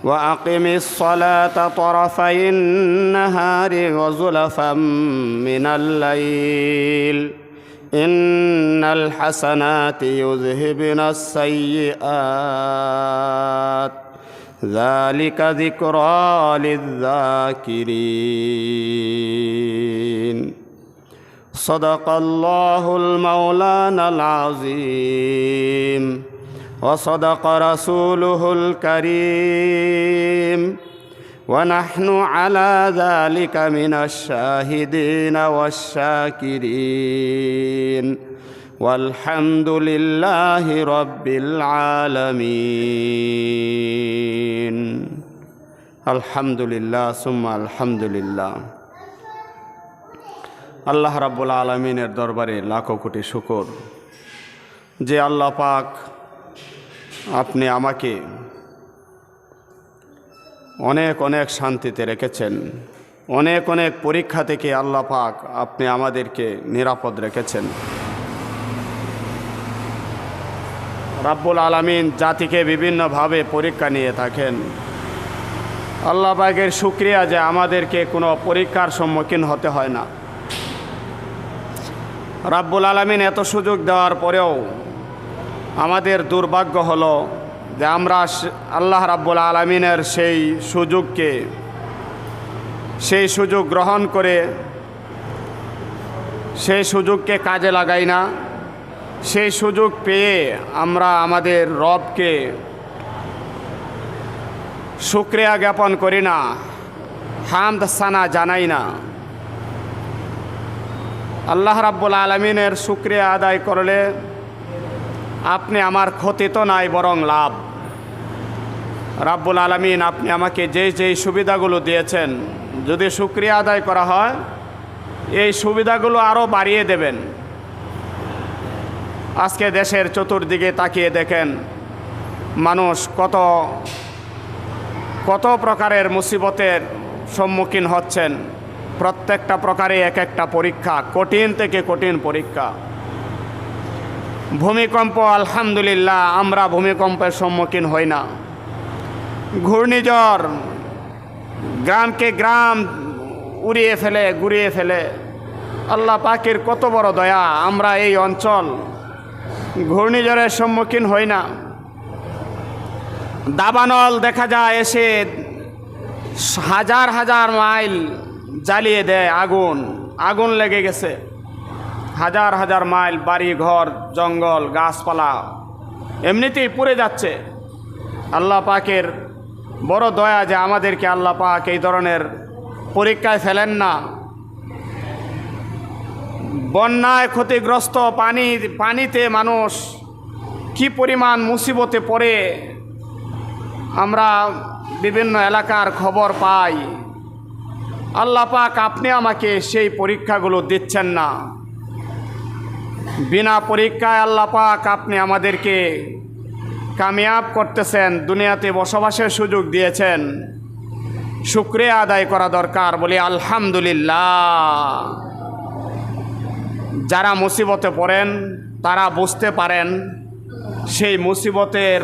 وأقم الصلاة طرفي النهار وزلفا من الليل إن الحسنات يذهبن السيئات ذلك ذكرى للذاكرين صدق الله المولانا العظيم وصدق رسوله الكريم ونحن على ذلك من الشاهدين والشاكرين والحمد لله رب العالمين الحمد لله ثم الحمد لله আল্লাহ রাব্বুল আলামিনের দরবারে লাখো কোটি শুকর যে আল্লাহ পাক আপনি আমাকে অনেক অনেক শান্তিতে রেখেছেন, অনেক অনেক পরীক্ষা থেকে আল্লাহ পাক আপনি আমাদেরকে নিরাপদ রেখেছেন। রাব্বুল আলামিন জাতিকে বিভিন্নভাবে পরীক্ষা নিয়ে থাকেন। আল্লাহ পাকের শুকরিয়া যে আমাদেরকে কোনো পরীক্ষার সম্মুখীন হতে হয় না। রাব্বুল আলামিন এত সুযোগ দেওয়ার পরেও আমাদের দুর্ভাগ্য হলো যে আমরা আল্লাহ রাব্বুল আলামিনের সেই সুযোগ গ্রহণ করে সেই সুযোগকে কাজে লাগাই না। সেই সুযোগ পেয়ে আমরা আমাদের রবকে শুকরিয়া জ্ঞাপন করি না, হামদ সানা জানাই না। আল্লাহ রাব্বুল আলামিনের শুকরিয়া আদায় করলে আপনি আমার ক্ষতি তো নাই বরং লাভ। রাব্বুল আলামিন আপনি আমাকে যেই সুবিধাগুলো দিয়েছেন যদি শুকরিয়া আদায় করা হয় এই সুবিধাগুলো আরও বাড়িয়ে দেবেন। আজকে দেশের চতুর্দিকে তাকিয়ে দেখেন মানুষ কত প্রকারের মুসিবতের সম্মুখীন হচ্ছেন। প্রত্যেকটা প্রকারে এক একটা পরীক্ষা, কঠিন থেকে কঠিন পরীক্ষা। ভূমিকম্প আলহামদুলিল্লাহ আমরা ভূমিকম্পের সম্মুখীন হই না। ঘূর্ণিঝড় গ্রামকে গ্রাম গুড়িয়ে ফেলে। আল্লাহ পাকের কত বড় দয়া, আমরা এই অঞ্চল ঘূর্ণিঝড়ের সম্মুখীন হই না। দাবানল দেখা যায় এসে হাজার হাজার মাইল জ্বালিয়ে দেয়, আগুন লেগে গেছে। হাজার হাজার মাইল বাড়ি ঘর জঙ্গল গাছপালা এমনিতেই পুড়ে যাচ্ছে। আল্লাহ পাকের বড় দয়া যে আমাদেরকে আল্লাহ পাক এই ধরনের পরীক্ষায় ফেলেন না। বন্যায় ক্ষতিগ্রস্ত পানিতে মানুষ কি পরিমাণ মুসিবতে পড়ে আমরা বিভিন্ন এলাকার খবর পাই। আল্লাহ পাক আপনি আমাকে সেই পরীক্ষাগুলো দিচ্ছেন না। বিনা পরীক্ষায় আল্লাহ পাক আপনি আমাদেরকে কামিয়াব করতেছেন, দুনিয়াতে বসবাসের সুযোগ দিয়েছেন। শুকরিয়া আদায় করা দরকার, বলি আলহামদুলিল্লাহ। যারা মুসিবতে পড়েন তারা বুঝতে পারেন সেই মুসিবতের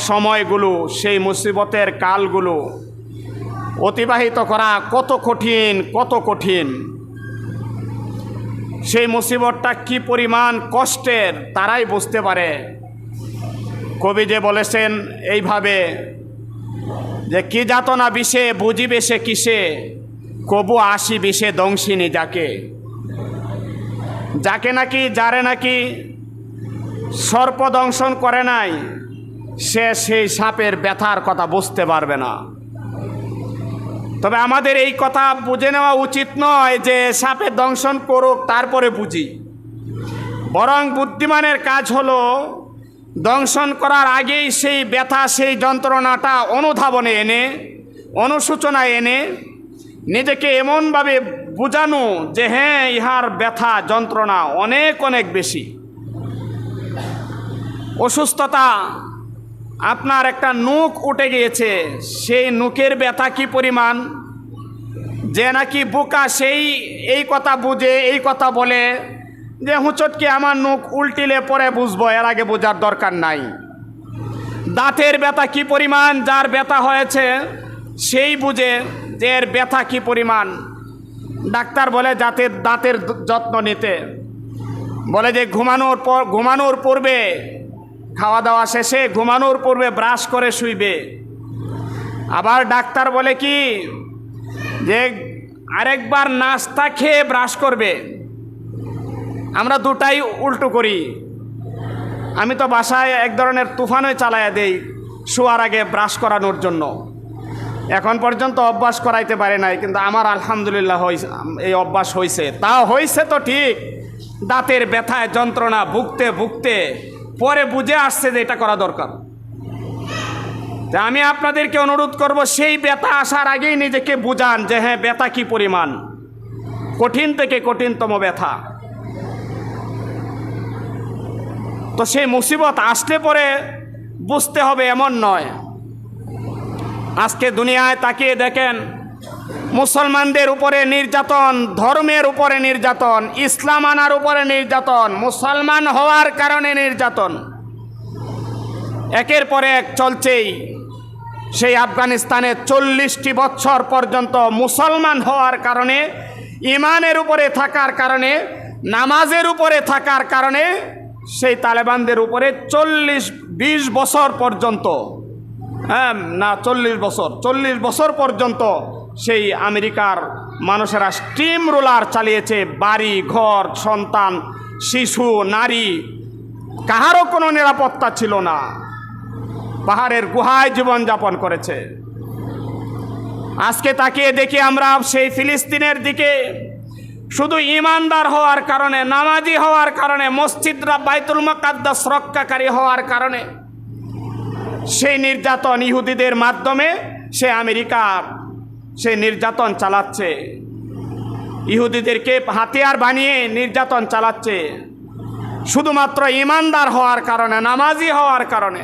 সময়গুলো, সেই মুসিবতের কালগুলো অতিবাহিত করা কত কঠিন। সেই মুসিবতটা কি পরিমাণ কষ্টের তারাই বুঝতে পারে। কবি যে বলেছেন এইভাবে যে কি যাতনা বিষে বুঝিবে সে কিসে, কবু আসি বিষে দংশিনী যাকে নাকি যারে নাকি সর্প দংশন করে নাই সে সেই সাপের ব্যথার কথা বুঝতে পারবে না। তবে আমাদের এই কথা বুঝে নেওয়া উচিত নয় যে সাপে দংশন করুক তারপরে বুঝি। বরং বুদ্ধিমানের কাজ হলো দংশন করার আগেই সেই ব্যথা, সেই যন্ত্রণাটা অনুধাবনে এনে, অনুশোচনায় এনে নিজেকে এমনভাবে বুঝানো যে হ্যাঁ ইহার ব্যথা যন্ত্রণা অনেক বেশি। অসুস্থতা, আপনার একটা নুক উঠে গিয়েছে, সেই নুকের ব্যথা কি পরিমাণ। যে নাকি বোকা সেই এই কথা বুঝে, এই কথা বলে যে হুঁচটকে আমার নুক উল্টিলে পরে বুঝবো, এর আগে বোঝার দরকার নাই। দাঁতের ব্যথা কি পরিমাণ, যার ব্যথা হয়েছে সেই বুঝে যে এর ব্যথা কি পরিমাণ। ডাক্তার বলে দাঁতের যত্ন নিতে, বলে যে ঘুমানোর পূর্বে, খাওয়া দাওয়া শেষে ঘুমানোর পূর্বে ব্রাশ করে শুইবে। আবার ডাক্তার বলে কি যে আরেকবার নাস্তা খেয়ে ব্রাশ করবে। আমরা দুটাই উল্টো করি। আমি তো বাসায় এক ধরনের তুফানই চালায়া দেই শোয়ার আগে ব্রাশ করানোর জন্য। এখন পর্যন্ত অভ্যাস করাইতে পারে নাই, কিন্তু আমার আলহামদুলিল্লাহ এই অভ্যাস হয়েছে। তাও হয়েছে তো ঠিক, দাঁতের ব্যথায় যন্ত্রণা ভুগতে ভুগতে পরে বুঝে আসছে যে এটা করা দরকার। তা আমি আপনাদেরকে অনুরোধ করব, সেই ব্যথা আসার আগেই নিজেকে বুঝান যে হ্যাঁ ব্যথা কি পরিমাণ, কঠিন থেকে কঠিনতম ব্যথা। তো সেই মুসিবত আসলে পরে বুঝতে হবে এমন নয়। আজকে দুনিয়ায় তাকিয়ে দেখেন, মুসলমানদের উপরে নির্যাতন, ধর্মের উপরে নির্যাতন, ইসলাম আনার উপরে নির্যাতন, মুসলমান হওয়ার কারণে নির্যাতন একের পর এক চলছেই। সেই আফগানিস্তানে 40টি বছর পর্যন্ত মুসলমান হওয়ার কারণে, ইমানের উপরে থাকার কারণে, নামাজের উপরে থাকার কারণে সেই তালেবানদের উপরে 20 বছর পর্যন্ত, হ্যাঁ না 40 বছর পর্যন্ত সেই আমেরিকার মানুষেরা স্টিম রোলার চালিয়েছে। বাড়ি ঘর, সন্তান, শিশু, নারী, কাহারও কোনো নিরাপত্তা ছিল না। পাহাড়ের গুহায় জীবনযাপন করেছে। আজকে তাকিয়ে দেখি আমরা সেই ফিলিস্তিনের দিকে, শুধু ইমানদার হওয়ার কারণে, নামাজি হওয়ার কারণে, মসজিদরা বাইতুল মুকাদ্দাস রক্ষাকারী হওয়ার কারণে সেই নির্যাতন ইহুদিদের মাধ্যমে সে আমেরিকা সেই নির্যাতন চালাচ্ছে। ইহুদিদেরকে হাতিয়ার বানিয়ে নির্যাতন চালাচ্ছে শুধুমাত্র ইমানদার হওয়ার কারণে, নামাজি হওয়ার কারণে।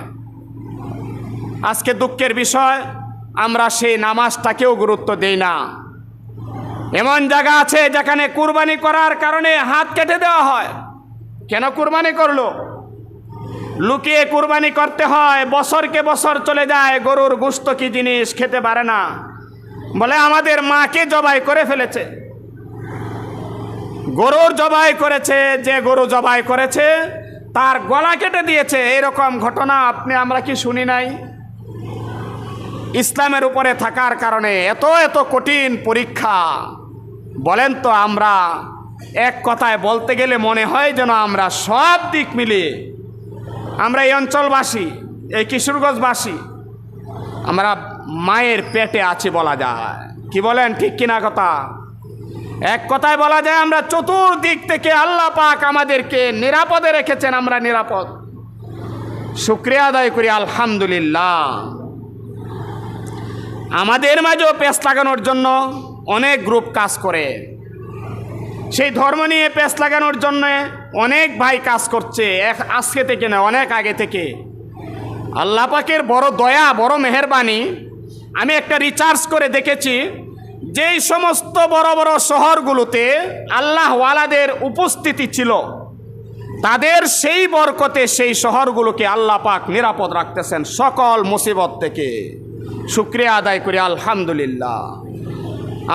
আজকে দুঃখের বিষয়, আমরা সেই নামাজটাকেও গুরুত্ব দেই না। এমন জায়গা আছে যেখানে কুরবানি করার কারণে হাত কেটে দেওয়া হয়। কেন কুরবানি করলো? লুকিয়ে কুরবানি করতে হয়, বছরকে বছর চলে যায়, গরুর গোশত কি জিনিস খেতে পারে না, বলে আমাদের মাকে জবাই করে ফেলেছে। গরুর জবাই করেছে, যে গরু জবাই করেছে তার গলা কেটে দিয়েছে। এরকম ঘটনা আমরা কি শুনি নাই? ইসলামের উপরে থাকার কারণে এত এত কঠিন পরীক্ষা। বলেন তো, আমরা এক কথায় বলতে গেলে মনে হয় যেন আমরা সব দিক মিলিয়ে, আমরা এই অঞ্চলবাসী, এই কিশোরগঞ্জবাসী, আমরা মায়ের পেটে আছি বলা যায়। কি বলেন, ঠিক কিনা কথা? এক কথায় বলা যায় আমরা চতুর্দিক থেকে আল্লাহ পাক আমাদেরকে নিরাপদে রেখেছেন, আমরা নিরাপদ। শুকরিয়া আদায় করি আলহামদুলিল্লাহ। আমাদের মাঝেও পেঁচ লাগানোর জন্য অনেক গ্রুপ কাজ করে। সেই ধর্ম নিয়ে পেঁচ লাগানোর জন্য অনেক ভাই কাজ করছে, আজকে থেকে না, অনেক আগে থেকে। আল্লাহ পাকের বড় দয়া, বড় মেহেরবানি। আমি একটা রিসার্চ করে দেখেছি, যেই সমস্ত বড় বড় শহরগুলোতে আল্লাহওয়ালাদের উপস্থিতি ছিল, তাদের সেই বরকতে সেই শহরগুলোকে আল্লাহ পাক নিরাপদ রাখতেছেন সকল মুসিবত থেকে। শুকরিয়া আদায় করি আলহামদুলিল্লাহ।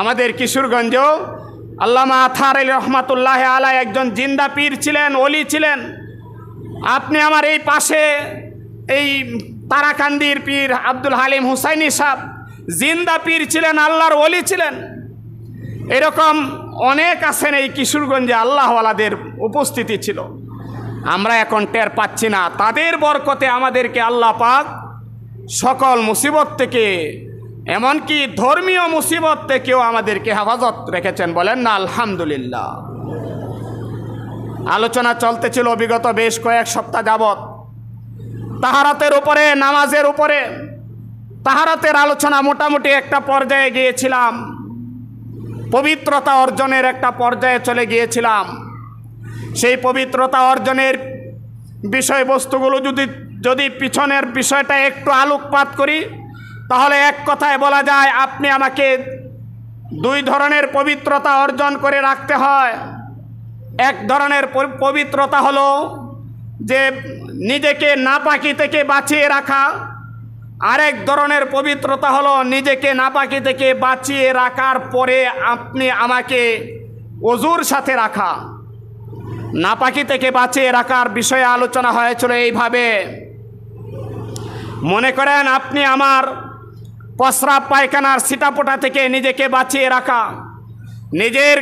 আমাদের কিশোরগঞ্জেও আল্লামা আথার আলী রহমাতুল্লাহ আলাই একজন জিন্দা পীর ছিলেন, ওলি ছিলেন। আপনি আমার এই পাশে এই তারাকান্দির পীর আব্দুল হালিম হুসাইনি সাহেব জিন্দা পীর ছিলেন, আল্লাহর ওলি ছিলেন। এরকম অনেক আছেন এই কিশোরগঞ্জে, আল্লাহওয়ালাদের উপস্থিতি ছিল। আমরা এখন টের পাচ্ছি না। তাদের বরকতে আমাদেরকে আল্লাহ পাক সকল মুসিবত থেকে, এমনকি ধর্মীয় মুসিবত থেকেও আমাদেরকে হেফাজত রেখেছেন। বলেন না আলহামদুলিল্লাহ। আলোচনা চলতেছিল বিগত বেশ কয়েক সপ্তাহ যাবৎ তাহারাতের উপরে, নামাজের উপরে। তাহারাতের আলোচনা মোটামুটি একটা পর্যায়ে গিয়েছিলাম, পবিত্রতা অর্জনের একটা পর্যায়ে চলে গিয়েছিলাম। সেই পবিত্রতা অর্জনের বিষয়বস্তুগুলো যদি পিছনের বিষয়টা একটু আলোকপাত করি, তাহলে এক কথায় বলা যায়, আপনি আমাকে দুই ধরনের পবিত্রতা অর্জন করে রাখতে হয়। এক ধরনের পবিত্রতা হলো যে নিজেকে নাপাকি থেকে বাঁচিয়ে রাখা, আরেক ধরনের পবিত্রতা হলো নিজেকে নাপাকি থেকে বাঁচিয়ে রাখার পরে আপনি আমাকে ওযুর সাথে রাখা। নাপাকি থেকে বাঁচিয়ে রাখার বিষয়ে আলোচনা হয়েছিল এইভাবে, মনে করেন আপনি আমার প্রস্রাব পায়খানার ছিটাফোঁটা থেকে নিজেকে বাঁচিয়ে রাখা, নিজের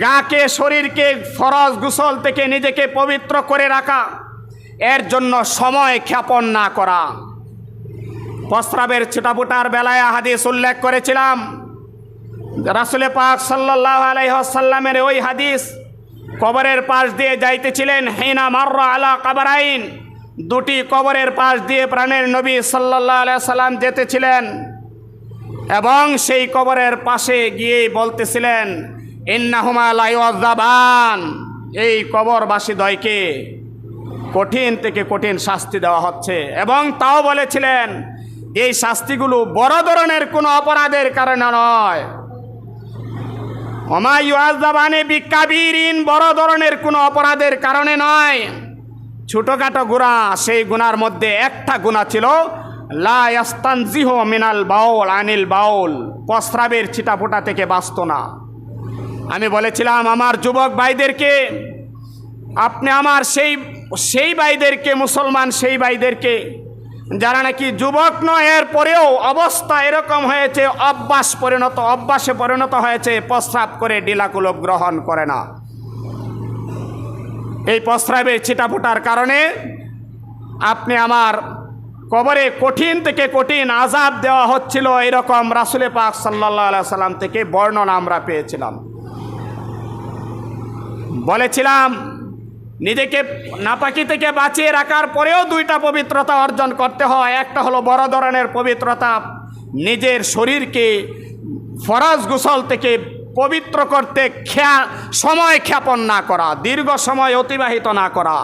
গাকে শরীরকে ফরজ গোসল থেকে নিজেকে পবিত্র করে রাখা, এর জন্য সময় ক্ষেপণ না করা। প্রস্রাবের ছিটাফোঁটার বেলায় হাদিস উল্লেখ করেছিলাম, রাসূল পাক সাল্লাল্লাহু আলাইহি ওয়াসাল্লামের ওই হাদিস, কবরের পাশ দিয়ে যাইতেছিলেন, হিনা মাররা আলা কবরাইন, দুটি কবরের পাশ দিয়ে প্রাণের নবী সাল্লাল্লাহু আলাইহি সাল্লাম যেতেছিলেন এবং সেই কবরের পাশে গিয়ে বলতেছিলেন, ইন্নাহুমা লা ইউযাবান, এই কবরবাসী দ্বয়কে কঠিন থেকে কঠিন শাস্তি দেওয়া হচ্ছে, এবং তাও বলেছিলেন এই শাস্তিগুলো বড় ধরনের কোনো অপরাধের কারণে নয়। ওমা ইউযাবানে বিকাবিরিন, বড় ধরনের কোনো অপরাধের কারণে নয়, ছোটোখাটো গুনাহ। সেই গুনার মধ্যে একটা গুনাহ ছিল লা ইয়াস্তানজিহু মিনাল বাউল আনিল বাউল, প্রস্রাবের ছিটাফোঁটা থেকে বাঁচত না। আমি বলেছিলাম আমার যুবক ভাইদেরকে, আপনি আমার সেই ভাইদেরকে, মুসলমান সেই ভাইদেরকে যারা নাকি যুবক নয়, এর পরেও অবস্থা এরকম হয়েছে, অভ্যাসে পরিণত হয়েছে, প্রস্রাব করে ডিলাকুলব গ্রহণ করে না। এই প্রস্রাবের ছিটাফোঁটার কারণে আপনি আমার কবরে কঠিন থেকে কঠিন আযাব দেওয়া হচ্ছিল, এরকম রাসূল পাক সাল্লাল্লাহু আলাইহি সাল্লাম থেকে বর্ণনা আমরা পেয়েছিলাম। বলেছিলাম নিজেকে নাপাকি থেকে বাঁচিয়ে রাখার পরেও দুইটা পবিত্রতা অর্জন করতে হয়। একটা হলো বড় ধরনের পবিত্রতা, নিজের শরীরকে ফরজ গোসল থেকে পবিত্র করতে সময় ক্ষেপণ না করা, দীর্ঘ সময় অতিবাহিত না করা।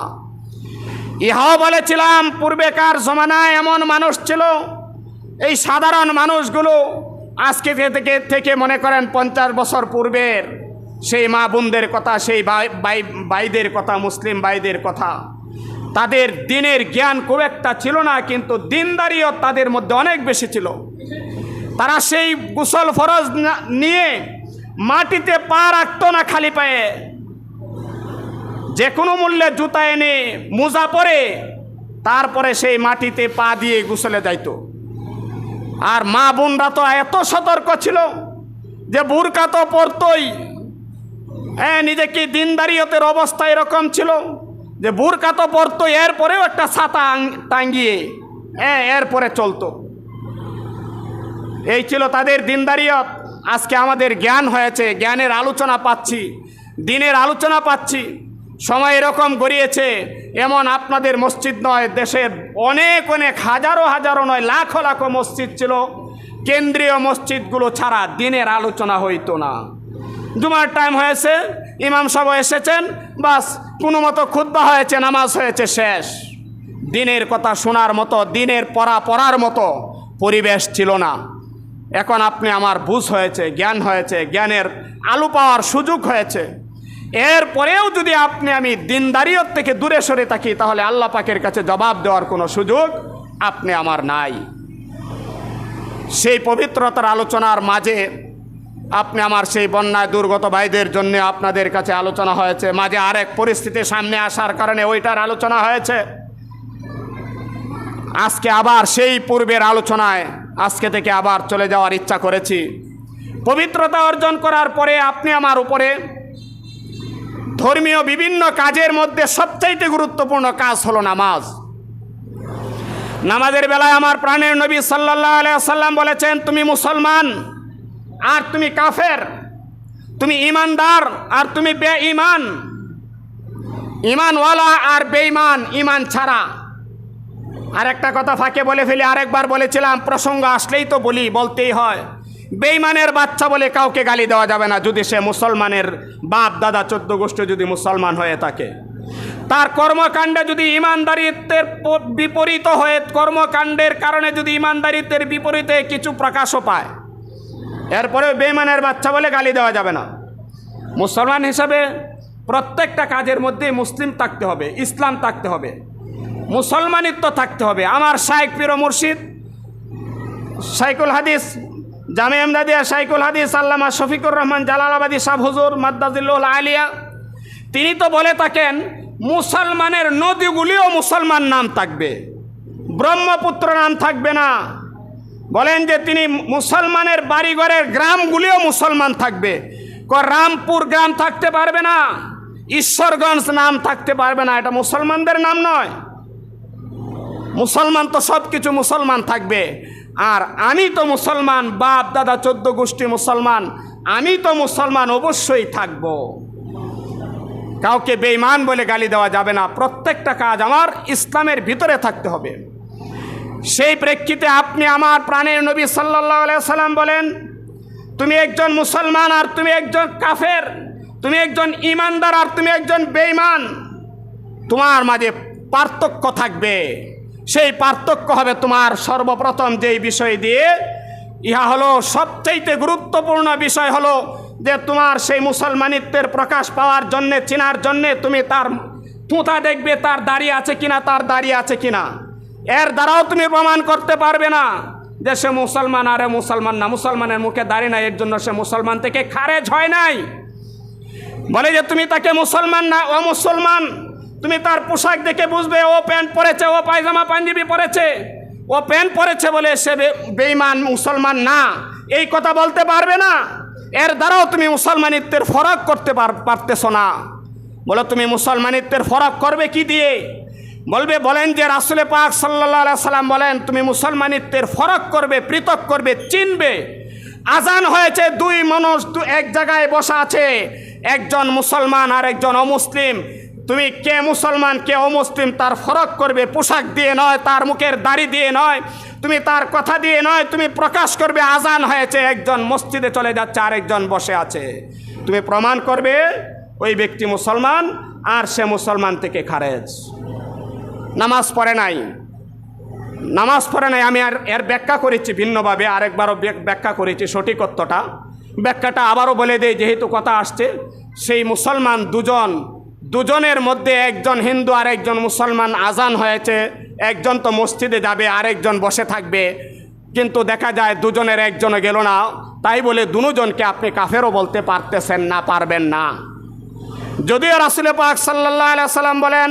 ইহাও বলেছিলাম পূর্বেকার জমানায় এমন মানুষ ছিল, এই সাধারণ মানুষগুলো আজকে থেকে মনে করেন 50 বছর পূর্বের সেই মা বোনদের কথা, সেই ভাইদের কথা, মুসলিম ভাইদের কথা, তাদের দিনের জ্ঞান খুব একটা ছিল না, কিন্তু দিনদারিও তাদের মধ্যে অনেক বেশি ছিল। তারা সেই গোসল ফরজ নিয়ে মাটিতে পা রাখত না খালি পায়ে, যে কোনো মূল্যে জুতা এনে মোজা পরে তারপরে সেই মাটিতে পা দিয়ে গোসলে যাইত। আর মা বোনরা তো এত সতর্ক ছিল যে বুরকা তো পরতই, নিজেকে দিনদারিয়তের অবস্থা এরকম ছিল যে বুরকা তো পরতো, এরপরেও একটা ছাতা টাঙ্গিয়ে এরপরে চলতো। এই ছিল তাদের দিনদারিয়ত। আজকে আমাদের জ্ঞান হয়েছে, জ্ঞানের আলোচনা পাচ্ছি, দিনের আলোচনা পাচ্ছি, সময় এরকম গড়িয়েছে। এমন আপনাদের মসজিদ নয়, দেশের অনেক অনেক হাজারো নয় লাখো লাখো মসজিদ ছিল, কেন্দ্রীয় মসজিদগুলো ছাড়া দিনের আলোচনা হইতো না। জুমার টাইম হয়েছে, ইমাম সাহেব এসেছেন, বাস কোনো মতো খুতবা হয়েছে, নামাজ হয়েছে, শেষ। দিনের কথা শোনার মতো, দিনের পড়ার মতো পরিবেশ ছিল না। এখন আপনি আমার বুঝ হয়েছে, জ্ঞান হয়েছে, জ্ঞানের আলো পাওয়ার সুযোগ হয়েছে। এরপরেও যদি আমি দিনদারিয়ত থেকে দূরে সরে থাকি, তাহলে আল্লাহ পাকের কাছে জবাব দেওয়ার কোনো সুযোগ আপনি আমার নাই। সেই পবিত্রতার আলোচনার মাঝে আপনি আমার সেই বন্যায় দুর্গত ভাইদের জন্য আপনাদের কাছে আলোচনা হয়েছে, মাঝে আরেক পরিস্থিতি সামনে আসার কারণে ওইটার আলোচনা হয়েছে। আজকে আবার সেই পূর্বের আলোচনায় আজকে থেকে আবার চলে যাওয়ার ইচ্ছা করেছি। পবিত্রতা অর্জন করার পরে আপনি আমার উপরে ধর্মীয় বিভিন্ন কাজের মধ্যে সবচাইতে গুরুত্বপূর্ণ কাজ হলো নামাজ। নামাজের বেলায় আমার প্রাণের নবী সাল্লাল্লাহু আলাইহি ওয়াসাল্লাম বলেছেন, তুমি মুসলমান আর তুমি কাফের, তুমি ইমানদার আর তুমি বেঈমান, ইমানওয়ালা আর বেঈমান ইমান ছাড়া। আর একটা কথা ফাঁকে বলে ফেলি, আরেকবার বলেছিলাম, প্রসঙ্গ আসলেই তো বলতেই হয়, বেঈমানের বাচ্চা বলে কাউকে গালি দেওয়া যাবে না যদি সে মুসলমানের বাপ দাদা 14 গোষ্ঠী যদি মুসলমান হয়ে থাকে। তার কর্মকাণ্ডে যদি ইমানদারিত্বের বিপরীত হয়ে, কর্মকাণ্ডের কারণে যদি ইমানদারিত্বের বিপরীতে কিছু প্রকাশও পায়, এরপরেও বেঈমানের বাচ্চা বলে গালি দেওয়া যাবে না। মুসলমান হিসাবে প্রত্যেকটা কাজের মধ্যে মুসলিম থাকতে হবে, ইসলাম থাকতে হবে। মুসলমানিত্ব থাকতে হবে। আমার শাইখ পীর ও মুর্শিদ শাইখুল হাদিস জামে এমদাদিয়া শাইখুল হাদিস আল্লামা শফিকুর রহমান জালালাবাদী সাহেব হুজুর মাদ্দাজিল্লুল আলিয়া, তিনি তো বলে থাকেন মুসলমানের নদীগুলিও মুসলমান নাম থাকবে, ব্রহ্মপুত্র নাম থাকবে না। বলেন যে তিনি মুসলমানের বাড়িঘরের গ্রামগুলিও মুসলমান থাকবে, রামপুর গ্রাম থাকতে পারবে না, ঈশ্বরগঞ্জ নাম থাকতে পারবে না, এটা মুসলমানদের নাম নয়। মুসলমান তো সব কিছু মুসলমান থাকবে। আর আমি তো মুসলমান, বাপ দাদা 14 গোষ্ঠী মুসলমান, আমি তো মুসলমান অবশ্যই থাকব। কাউকে বেঈমান বলে গালি দেওয়া যাবে না, প্রত্যেকটা কাজ আমার ইসলামের ভিতরে থাকতে হবে। সেই প্রেক্ষিতে আপনি আমার প্রাণের নবী সাল্লাল্লাহু আলাইহি সাল্লাম বলেন, তুমি একজন মুসলমান আর তুমি একজন কাফের, তুমি একজন ঈমানদার আর তুমি একজন বেঈমান, তোমার মাঝে পার্থক্য থাকবে। সেই পার্থক্য হবে তোমার সর্বপ্রথম যেই বিষয় দিয়ে, ইহা হলো সবচেয়ে গুরুত্বপূর্ণ বিষয় হলো যে তোমার সেই মুসলমানিত্বের প্রকাশ পাওয়ার জন্যে, চেনার জন্যে তুমি তার থুঁতা দেখবে, তার দাড়ি আছে কিনা, তার দাড়ি আছে কিনা। এর দ্বারাও তুমি প্রমাণ করতে পারবে না যে সে মুসলমান আরে মুসলমান না। মুসলমানের মুখে দাড়ি নাই, এর জন্য সে মুসলমান থেকে খারেজ হয় নাই। বলে যে তুমি তাকে মুসলমান না ও মুসলমান, তুমি তার পোশাক দেখে বুঝবে ও প্যান্ট পরেছে, ও পায়জামা পাঞ্জাবি পরেছে, ও প্যান্ট পরেছে বলে সে বেঈমান মুসলমান না, এই কথা বলতে পারবে না। এর দ্বারাও তুমি মুসলমানিত্বের ফরক করতে পারতেছো না। বলো তুমি মুসলমানিত্বের ফরক করবে কি দিয়ে? বলেন যে রাসূল পাক সাল্লাল্লাহু আলাইহি সাল্লাম বলেন তুমি মুসলমানিত্বের ফরক করবে, পৃথক করবে, চিনবে। আজান হয়েছে, দুই মানুষ এক জায়গায় বসা আছে, একজন মুসলমান আর একজন অমুসলিম, তুমি কে মুসলমান কে অমুসলিম তার ফরক করবে, পোশাক দিয়ে নয়, তার মুখের দাড়ি দিয়ে নয়, তুমি তার কথা দিয়ে নয়, তুমি প্রকাশ করবে আজান হয়েছে, একজন মসজিদে চলে যাচ্ছে আর একজন বসে আছে, তুমি প্রমাণ করবে ওই ব্যক্তি মুসলমান আর সে মুসলমান থেকে খারেজ। নামাজ পড়ে নাই, আমি আর এর ব্যাখ্যা করেছি ভিন্নভাবে, আরেকবারও ব্যাখ্যা করেছি সঠিকত্বটা, ব্যাখ্যাটা আবারও বলে দেই যেহেতু কথা আসছে। সেই মুসলমান দুজনের মধ্যে একজন হিন্দু আর একজন মুসলমান, আজান হয়েছে, একজন তো মসজিদে যাবে আর একজন বসে থাকবে, কিন্তু দেখা যায় দুজনের একজনও গেল না, তাই বলে দুজনকে আপনি কাফেরও বলতে পারতেছেন না, পারবেন না। যদিও রাসূল পাক সাল্লাল্লাহু আলাইহি সাল্লাম বলেন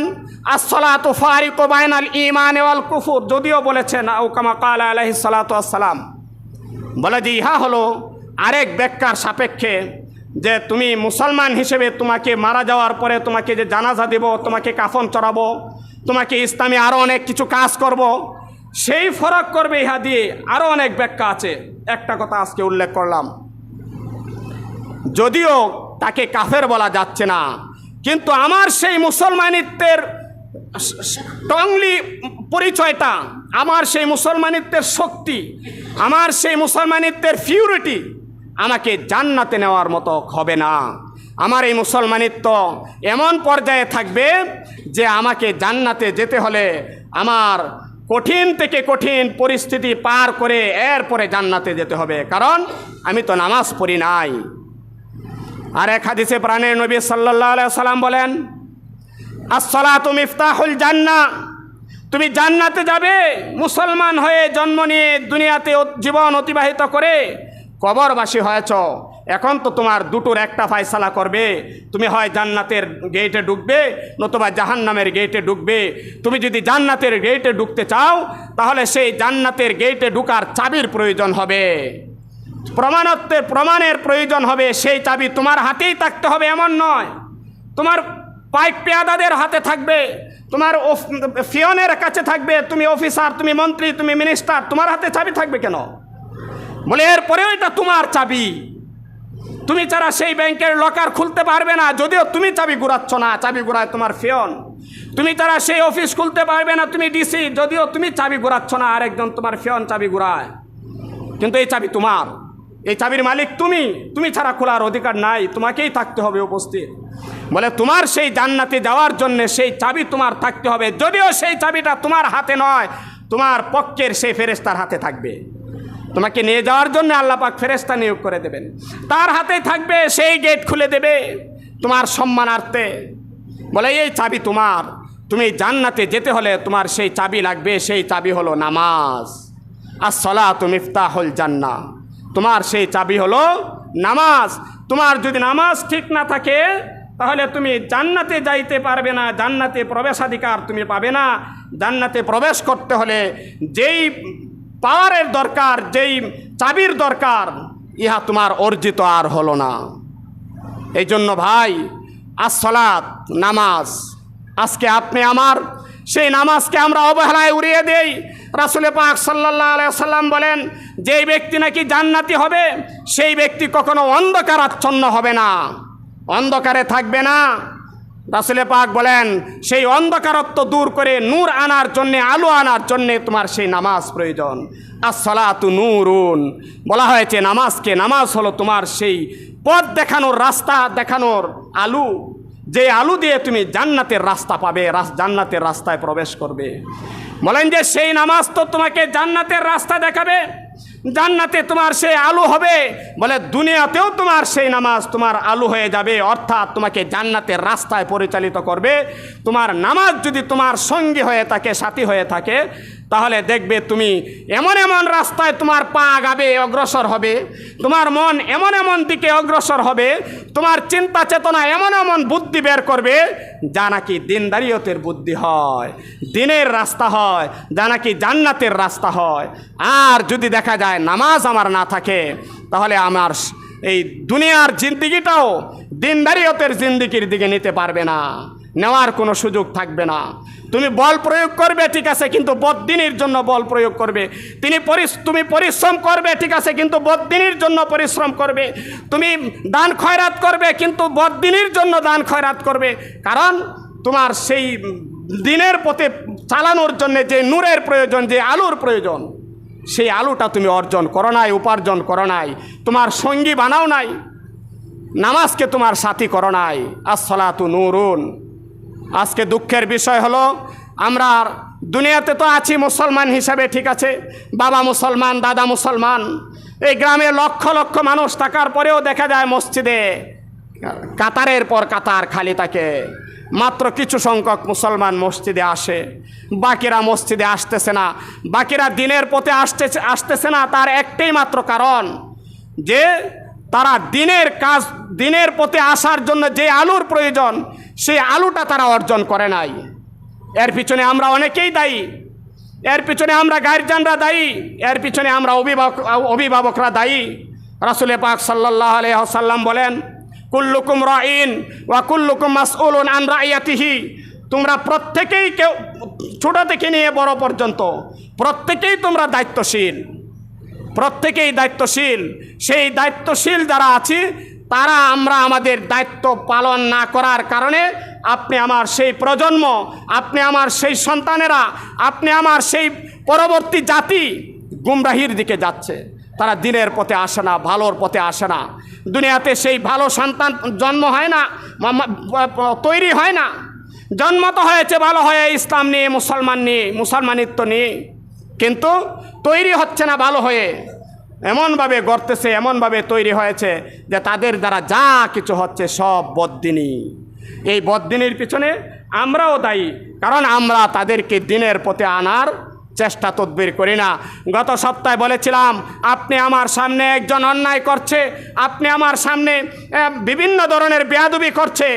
আসসালাতু ফারিকু বাইনাল ঈমান ওয়াল কুফর, যদিও বলেছেন আও কামা ক্বালা আলাইহিস সালাতু ওয়াসসালাম, বলে যে ইহা হলো আরেক ব্যাখ্যার সাপেক্ষে যে তুমি মুসলমান হিসেবে তোমাকে মারা যাওয়ার পরে তোমাকে যে জানাজা দেব, তোমাকে কাফন চড়াবো, তোমাকে ইসলামে আরও অনেক কিছু কাজ করব, সেই ফরক করবে। ইহা দিয়ে আরও অনেক ব্যাখ্যা আছে, একটা কথা আজকে উল্লেখ করলাম। যদিও তাকে কাফের বলা যাচ্ছে না, কিন্তু আমার সেই মুসলমানিত্বের টংলি পরিচয়টা, আমার সেই মুসলমানিত্বের শক্তি, আমার সেই মুসলমানিত্বের পিউরিটি আমাকে জান্নাতে নেওয়ার মতো হবে না। আমার এই মুসলমানিত্ব এমন পর্যায়ে থাকবে যে আমাকে জান্নাতে যেতে হলে আমার কঠিন থেকে কঠিন পরিস্থিতি পার করে এরপরে জান্নাতে যেতে হবে, কারণ আমি তো নামাজ পড়ি নাই। আর এক হাদিসে প্রাণের নবী সাল্লাল্লাহু আলাইহি সাল্লাম বলেন আসসালাতু মিফতাহুল জান্নাহ, তুমি জান্নাতে যাবে মুসলমান হয়ে জন্ম নিয়ে দুনিয়াতে জীবন অতিবাহিত করে কবরবাসী হয়েছ, এখন তো তোমার দুটোর একটা ফয়সালা করবে, তুমি হয় জান্নাতের গেটে ঢুকবে নতুবা জাহান্নামের গেটে ঢুকবে। তুমি যদি জান্নাতের গেটে ঢুকতে চাও তাহলে সেই জান্নাতের গেটে ঢুকার চাবির প্রয়োজন হবে, প্রমাণের প্রয়োজন হবে। সেই চাবি তোমার হাতেই থাকতে হবে এমন নয়, তোমার পাইক পেয়াদাদের হাতে থাকবে, তোমার ফিয়নের কাছে থাকবে, তুমি অফিসার, তুমি মন্ত্রী, তুমি মিনিস্টার, তোমার হাতে চাবি থাকবে কেন? বলে এরপরেও এটা তোমার চাবি, তুমি ছাড়া সেই ব্যাংকের লকার খুলতে পারবে না, যদিও তুমি চাবি ঘুরাচ্ছ না, চাবি ঘুরায় তোমার ফিয়ন। তুমি ছাড়া সেই অফিস খুলতে পারবে না, তুমি ডিসি, যদিও তুমি চাবি ঘুরাচ্ছ না, আরেকজন তোমার ফিয়ন চাবি ঘুরায়, কিন্তু এই চাবি তোমার, এই চাবির মালিক তুমি ছাড়া খোলার অধিকার নাই, তোমাকেই থাকতে হবে উপস্থিত। বলে তোমার সেই জান্নাতে যাওয়ার জন্য সেই চাবি তোমার থাকতে হবে, যদিও সেই চাবিটা তোমার হাতে নয়, তোমার পক্ষের সেই ফেরেশতার হাতে থাকবে। তোমাকে নিয়ে যাওয়ার জন্য আল্লাহ পাক ফেরেশতা নিয়োগ করে দেবেন, তার হাতেই থাকবে, সেই গেট খুলে দেবে তোমার সম্মানার্থে। বলে এই চাবি তোমার, তুমি জান্নাতে যেতে হলে তোমার সেই চাবি লাগবে, সেই চাবি হলো নামাজ। আস-সালাতু মিফতাহুল জান্নাহ, তোমার সেই চাবি হলো নামাজ। তোমার যদি নামাজ ঠিক না থাকে তাহলে তুমি জান্নাতে যাইতে পারবে না, জান্নাতে প্রবেশাধিকার তুমি পাবে না। জান্নাতে প্রবেশ করতে হলে যেই পাওয়ারের দরকার, যেই চাবির দরকার, ইহা তোমার অর্জিত আর হলো না। এই জন্য ভাই, আস-সালাত, নামাজ, আজকে আপনি আমার সেই নামাজকে আমরা অবহেলায় উড়িয়ে দেই। রাসূল পাক সাল্লাল্লাহু আলাইহি ওয়াসাল্লাম বলেন, যেই ব্যক্তি নাকি জান্নাতি হবে সেই ব্যক্তি কখনো অন্ধকারাচ্ছন্ন হবে না, অন্ধকারে থাকবে না। রাসূল পাক বলেন, সেই অন্ধকারত্ব দূর করে নূর আনার জন্যে, আলো আনার জন্যে তোমার সেই নামাজ প্রয়োজন। আস-সালাতু নূরুন, বলা হয়েছে নামাজকে, নামাজ হলো তোমার সেই পথ দেখানোর, রাস্তা দেখানোর আলো, যে আলো দিয়ে তুমি জান্নাতের রাস্তা পাবে, জান্নাতের রাস্তায় প্রবেশ করবে। বলেন যে সেই নামাজ তো তোমাকে জান্নাতের রাস্তা দেখাবে, জান্নাতে তোমার সেই আলো হবে। বলে দুনিয়াতেও তোমার সেই নামাজ তোমার আলো হয়ে যাবে, অর্থাৎ তোমাকে জান্নাতের রাস্তায় পরিচালিত করবে। তোমার নামাজ যদি তোমার সঙ্গী হয়ে থাকে, সাথী হয়ে থাকে, তাহলে দেখবে তুমি এমন এমন রাস্তায় তোমার পা আগাবে, অগ্রসর হবে, তোমার মন এমন এমন দিকে অগ্রসর হবে, তোমার চিন্তা চেতনা এমন এমন বুদ্ধি বের করবে যা নাকি দিনদারিয়তের বুদ্ধি হয়, দিনের রাস্তা হয়, যা নাকি জান্নাতের রাস্তা হয়। আর যদি দেখা যায় নামাজ আমার না থাকে, তাহলে আমার এই দুনিয়ার জিন্দিগিটাও দিনদারিয়তের জিন্দিগির দিকে নিতে পারবে না, নেওয়ার কোনো সুযোগ থাকবে না। তুমি বল প্রয়োগ করবে ঠিক আছে, কিন্তু বদ্দিনীর জন্য বল প্রয়োগ করবে। তুমি পরিশ্রম করবে ঠিক আছে, কিন্তু বদ্দিনীর জন্য পরিশ্রম করবে। তুমি দান খয়রাত করবে, কিন্তু বদ্দিনীর জন্য দান খয়রাত করবে। কারণ তোমার সেই দিনের পথে চালানোর জন্য যে নূরের প্রয়োজন, যে আলোর প্রয়োজন, সেই আলোটা তুমি অর্জন করো নাই, উপার্জন করো নাই, তোমার সঙ্গী বানাও নাই, নামাজকে তোমার সাথী করো নাই। আস-সালাতু নূরুন। আজকে দুঃখের বিষয় হলো, আমরা দুনিয়াতে তো আছি মুসলমান হিসাবে ঠিক আছে, বাবা মুসলমান, দাদা মুসলমান, এই গ্রামে লক্ষ লক্ষ মানুষ থাকার পরেও দেখা যায় মসজিদে কাতারের পর কাতার খালি থাকে। মাত্র কিছু সংখ্যক মুসলমান মসজিদে আসে, বাকিরা মসজিদে আসতেছে না, বাকিরা দিনের পথে আসতেছে না। তার একটাই মাত্র কারণ, যে তারা দিনের কাজ, দিনের পথে আসার জন্য যে আলোর প্রয়োজন, সেই আলোটা তারা অর্জন করে নাই। এর পিছনে আমরা অনেকেই দায়ী, এর পিছনে আমরা গার্জিয়ানরা দায়ী, এর পিছনে আমরা অভিভাবকরা দায়ী। রাসূল পাক সাল্লাল্লাহু আলাইহি ওয়াসাল্লাম বলেন, কুল্লুকুম রাঈন ওয়া কুল্লুকুম মাসউলুন আন রাইয়াতিহি। তোমরা প্রত্যেকেই, কেউ ছোট থেকে নিয়ে বড় পর্যন্ত প্রত্যেকেই তোমরা দায়িত্বশীল, প্রত্যেকেই দায়িত্বশীল। সেই দায়িত্বশীল যারা আছি তারা আমরা আমাদের দায়িত্ব পালন না করার কারণে আপনি আমার সেই প্রজন্ম, আপনি আমার সেই সন্তানেরা, আপনি আমার সেই পরবর্তী জাতি গুমরাহির দিকে যাচ্ছে। তারা দিনের পথে আসে না, ভালোর পথে আসে না। দুনিয়াতে সেই ভালো সন্তান জন্ম হয় না, তৈরি হয় না। জন্ম তো হয়েছে ভালো হয়ে, ইসলাম নিয়ে, মুসলমান নিয়ে, মুসলমানিত্ব নিয়ে, কিন্তু তৈরি হচ্ছে না ভালো হয়ে। এমনভাবে গড়তেছে, এমনভাবে তৈরি হয়েছে যে তাদের দ্বারা যা কিছু হচ্ছে সব বদ্দিনী। এই বদ্দিনীর পিছনে আমরাও দায়ী, কারণ আমরা তাদেরকে দিনের পথে আনার চেষ্টা তদবির করি না। গত সপ্তাহে বলেছিলাম, আপনি আমার সামনে একজন অন্যায় করছে, আপনি আমার সামনে বিভিন্ন ধরনের বেয়াদবি করছে,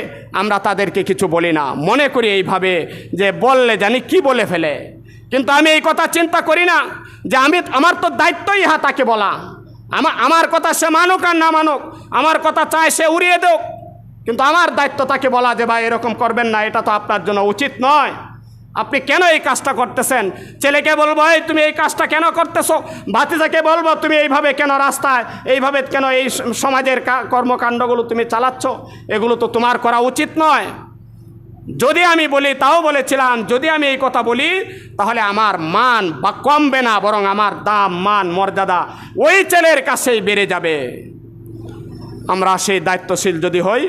আমরা তাদেরকে কিছু বলি না, মনে করি এইভাবে যে বললে জানি কি বলে ফেলে। কিন্তু আমি এই কথা চিন্তা করি না যে আমার তো দায়িত্বই ইহা তাকে বলা। আমার কথা সে মানুক আর না মানুক, আমার কথা চায় সে উড়িয়ে দেওক, কিন্তু আমার দায়িত্ব তাকে বলা যে ভাই এরকম করবেন না, এটা তো আপনার জন্য উচিত নয়, আপনি কেন এই কাজটা করতেছেন। ছেলেকে বলবো, এই তুমি এই কাজটা কেন করতেছো, ভাতিজাকে বলবো তুমি এইভাবে কেন রাস্তায়, এইভাবে কেন এই সমাজের কর্মকাণ্ডগুলো তুমি চালাচ্ছ, এগুলো তো তোমার করা উচিত নয়। যদি আমি বলি, তাও বলেছিলাম, যদি আমি এই কথা বলি তাহলে আমার মান বা কমবে না, বরং আমার দাম, মান, মর্যাদা ওই ছেলের কাছেই বেড়ে যাবে। আমরা সেই দায়িত্বশীল যদি হই,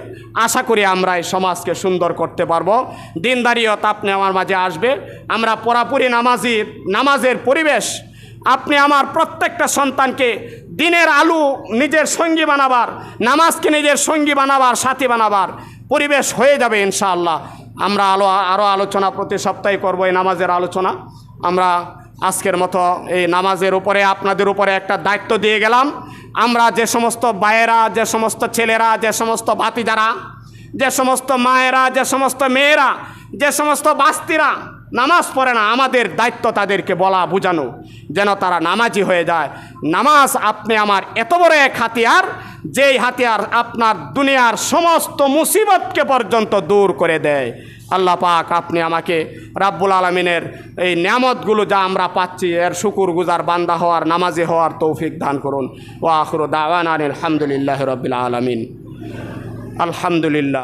আশা করি আমরা এই সমাজকে সুন্দর করতে পারবো। দিনদারিয়ত আপনি আমার মাঝে আসবে, আমরা পুরাপুরি নামাজের পরিবেশ, আপনি আমার প্রত্যেকটা সন্তানকে দিনের আলো নিজের সঙ্গী বানাবার, নামাজকে নিজের সঙ্গী বানাবার, সাথী বানাবার পরিবেশ হয়ে যাবে ইনশাআল্লাহ। আমরা আরও আলোচনা প্রতি সপ্তাহে করবো এই নামাজের আলোচনা। আমরা আজকের মতো এই নামাজের উপরে আপনাদের উপরে একটা দায়িত্ব দিয়ে গেলাম। আমরা যে সমস্ত ভাইয়েরা, যে সমস্ত ছেলেরা, যে সমস্ত ভাতিজারা, যে সমস্ত মায়েরা, যে সমস্ত মেয়েরা, যে সমস্ত বাস্তিরা নামাজ পড়ে না, আমাদের দায়িত্ব তাদেরকে বলা বোঝানো যেন তারা নামাজি হয়ে যায়। নামাজ আপনি আমার এত বড় এক হাতিয়ার, যেই হাতিয়ার আপনার দুনিয়ার সমস্ত মুসিবতকে পর্যন্ত দূর করে দেয়। আল্লাহ পাক আপনি আমাকে রাব্বুল আলামিনের এই নিয়ামতগুলো যা আমরা পাচ্ছি এর শুকরগুজার বান্দা হওয়ার, নামাজি হওয়ার তৌফিক দান করুন। ওয়া আখিরু দাওয়ানা আলহামদুলিল্লাহি রাব্বিল আলামিন। আলহামদুলিল্লাহ।